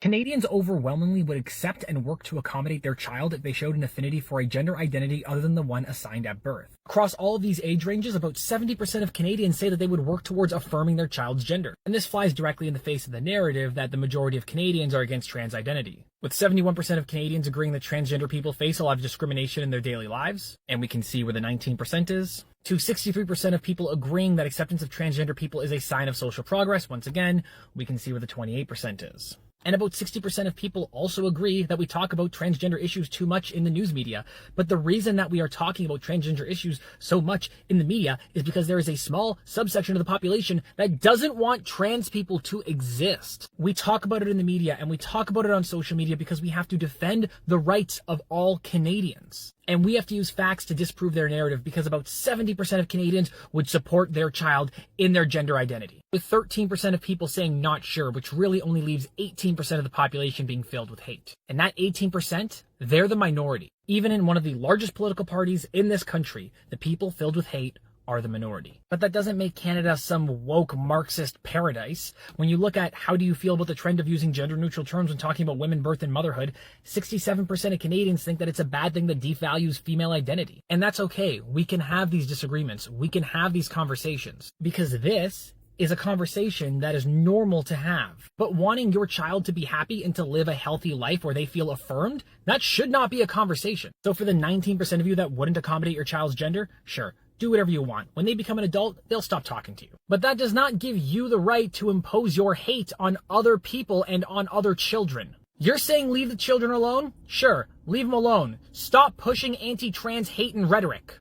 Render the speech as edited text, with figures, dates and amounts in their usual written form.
Canadians overwhelmingly would accept and work to accommodate their child if they showed an affinity for a gender identity other than the one assigned at birth. Across all of these age ranges, about 70% of Canadians say that they would work towards affirming their child's gender. And this flies directly in the face of the narrative that the majority of Canadians are against trans identity, with 71% of Canadians agreeing that transgender people face a lot of discrimination in their daily lives, and we can see where the 19% is, to 63% of people agreeing that acceptance of transgender people is a sign of social progress. Once again, we can see where the 28% is. And about 60% of people also agree that we talk about transgender issues too much in the news media. But the reason that we are talking about transgender issues so much in the media is because there is a small subsection of the population that doesn't want trans people to exist. We talk about it in the media and we talk about it on social media because we have to defend the rights of all Canadians. And we have to use facts to disprove their narrative because about 70% of Canadians would support their child in their gender identity, with 13% of people saying not sure, which really only leaves 18% of the population being filled with hate. And that 18%, they're the minority. Even in one of the largest political parties in this country, the people filled with hate are the minority. But that doesn't make Canada some woke Marxist paradise. When you look at how do you feel about the trend of using gender-neutral terms when talking about women, birth, and motherhood, 67% of Canadians think that it's a bad thing that devalues female identity. And that's okay. We can have these disagreements. We can have these conversations. Because this is a conversation that is normal to have. But wanting your child to be happy and to live a healthy life where they feel affirmed, that should not be a conversation. So for the 19% of you that wouldn't accommodate your child's gender, sure, do whatever you want. When they become an adult, they'll stop talking to you. But that does not give you the right to impose your hate on other people and on other children. You're saying leave the children alone? Sure, leave them alone. Stop pushing anti-trans hate and rhetoric.